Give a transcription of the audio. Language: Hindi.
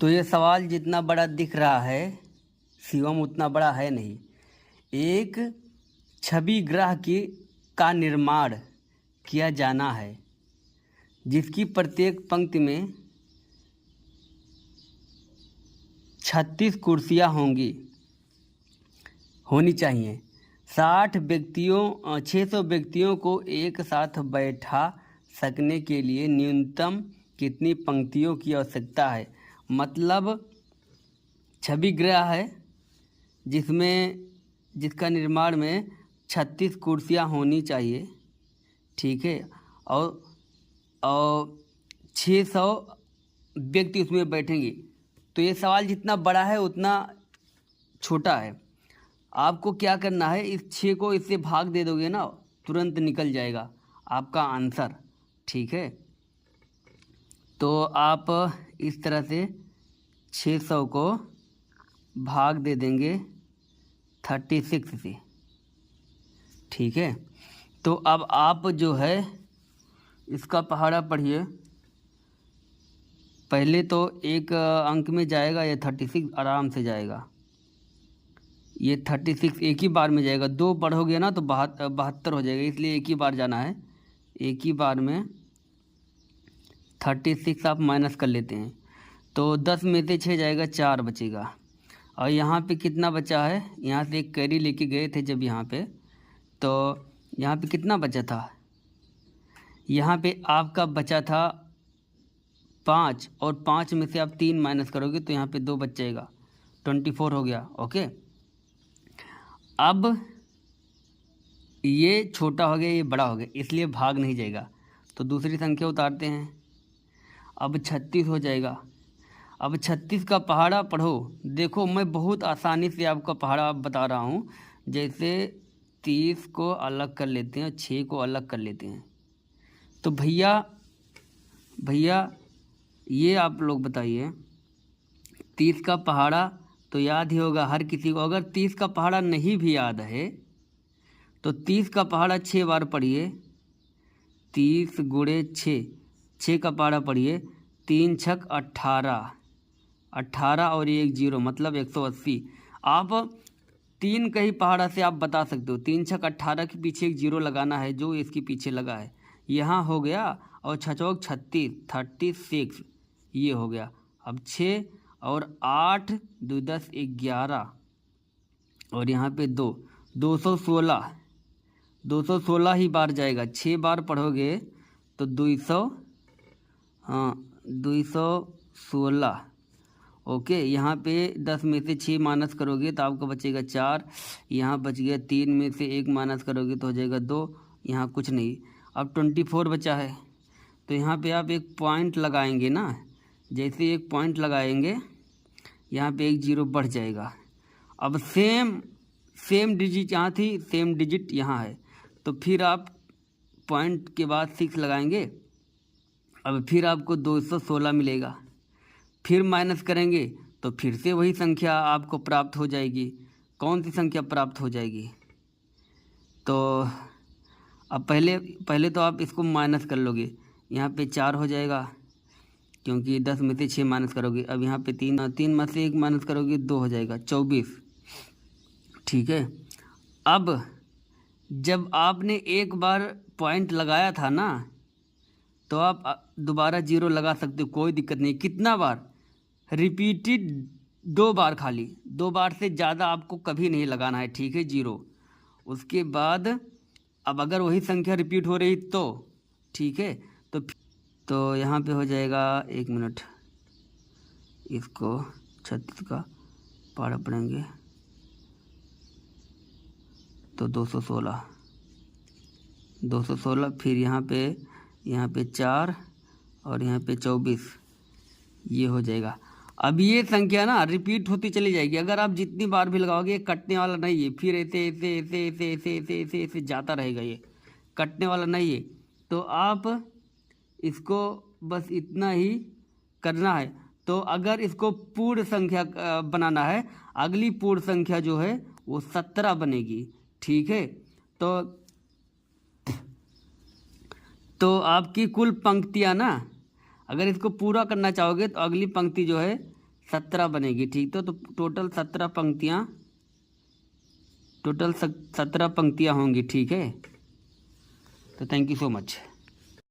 तो ये सवाल जितना बड़ा दिख रहा है शिवम उतना बड़ा है नहीं। एक छवि ग्रह की का निर्माण किया जाना है जिसकी प्रत्येक पंक्ति में 36 कुर्सियां होनी चाहिए। 600 व्यक्तियों को एक साथ बैठा सकने के लिए न्यूनतम कितनी पंक्तियों की आवश्यकता है। मतलब छवि ग्रह है जिसका निर्माण में 36 कुर्सियां होनी चाहिए, ठीक है, और 600 व्यक्ति उसमें बैठेंगे। तो ये सवाल जितना बड़ा है उतना छोटा है। आपको क्या करना है, इस 6 को इससे भाग दे दोगे ना, तुरंत निकल जाएगा आपका आंसर, ठीक है। तो आप इस तरह से 600 को भाग दे देंगे 36 से, ठीक है। तो अब आप जो है इसका पहाड़ा पढ़िए। पहले तो एक अंक में जाएगा, ये 36 आराम से जाएगा। ये 36 एक ही बार में जाएगा। 2 पढ़ोगे ना तो 72 हो जाएगा, इसलिए एक ही बार जाना है। एक ही बार में 36 आप माइनस कर लेते हैं तो 10 में से 6 जाएगा, 4 बचेगा। और यहाँ पे कितना बचा है, यहाँ से एक कैरी लेके गए थे जब यहाँ पे, तो यहाँ पे कितना बचा था, यहाँ पे आपका बचा था 5, और 5 में से आप 3 माइनस करोगे तो यहाँ पे 2 बच जाएगा, 24 हो गया। ओके, अब ये छोटा हो गया, ये बड़ा हो गया, इसलिए भाग नहीं जाएगा। तो दूसरी संख्या उतारते हैं। अब 36 हो जाएगा। अब 36 का पहाड़ा पढ़ो। देखो मैं बहुत आसानी से आपका पहाड़ा बता रहा हूँ। जैसे 30 को अलग कर लेते हैं, 6 को अलग कर लेते हैं। तो भैया ये आप लोग बताइए, 30 का पहाड़ा तो याद ही होगा हर किसी को। अगर 30 का पहाड़ा नहीं भी याद है तो 30 का पहाड़ा 6 बार पढ़िए। 30 गुणे 6 का पहाड़ा पढ़िए। 3 छक 18, 18 और ये 1 0 मतलब 180। आप 3 का ही पहाड़ा से आप बता सकते हो। 3 छक 18 के पीछे 1 0 लगाना है जो इसके पीछे लगा है, यहाँ हो गया। और 6 चौक 36, 36 ये हो गया। अब 6 और 8 2 10 11 और यहाँ पे 2 216, 216 ही बार जाएगा। 6 बार पढ़ोगे तो 200, हाँ 216। ओके, यहाँ पे 10 में से 6 माइनस करोगे तो आपका बचेगा 4, यहाँ बच गया। 3 में से 1 माइनस करोगे तो हो जाएगा 2, यहाँ कुछ नहीं। अब 24 बचा है तो यहाँ पे आप एक पॉइंट लगाएंगे ना। जैसे एक पॉइंट लगाएंगे यहाँ पे 1 0 बढ़ जाएगा। अब सेम डिजिट यहाँ थी, सेम डिजिट यहाँ है, तो फिर आप पॉइंट के बाद 6 लगाएंगे। अब फिर आपको 216 मिलेगा। फिर माइनस करेंगे तो फिर से वही संख्या आपको प्राप्त हो जाएगी। कौन सी संख्या प्राप्त हो जाएगी, तो अब पहले तो आप इसको माइनस कर लोगे। यहाँ पे 4 हो जाएगा क्योंकि 10 में से 6 माइनस करोगे। अब यहाँ पे 3 में से 1 माइनस करोगे 2 हो जाएगा, 24, ठीक है। अब जब आपने एक बार पॉइंट लगाया था ना तो आप दोबारा 0 लगा सकते हो, कोई दिक्कत नहीं। कितना बार, रिपीटेड 2 बार, खाली 2 बार से ज़्यादा आपको कभी नहीं लगाना है, ठीक है, 0। उसके बाद अब अगर वही संख्या रिपीट हो रही तो ठीक है, तो यहाँ पे हो जाएगा, 1 मिनट, इसको 36 का पहाड़ा पढ़ेंगे तो 216, फिर यहाँ पे 4 और यहाँ पे 24, ये हो जाएगा। अब ये संख्या ना रिपीट होती चली जाएगी। अगर आप जितनी बार भी लगाओगे, ये कटने वाला नहीं है। फिर ऐसे ऐसे ऐसे ऐसे ऐसे ऐसे ऐसे ऐसे जाता रहेगा, ये कटने वाला नहीं है। तो आप इसको बस इतना ही करना है। तो अगर इसको पूर्ण संख्या बनाना है, अगली पूर्ण संख्या जो है वो 17 बनेगी, ठीक है। तो आपकी कुल पंक्तियाँ ना, अगर इसको पूरा करना चाहोगे तो अगली पंक्ति जो है 17 बनेगी, ठीक। तो टोटल 17 पंक्तियाँ, टोटल 17 पंक्तियाँ होंगी, ठीक है। तो थैंक यू सो मच।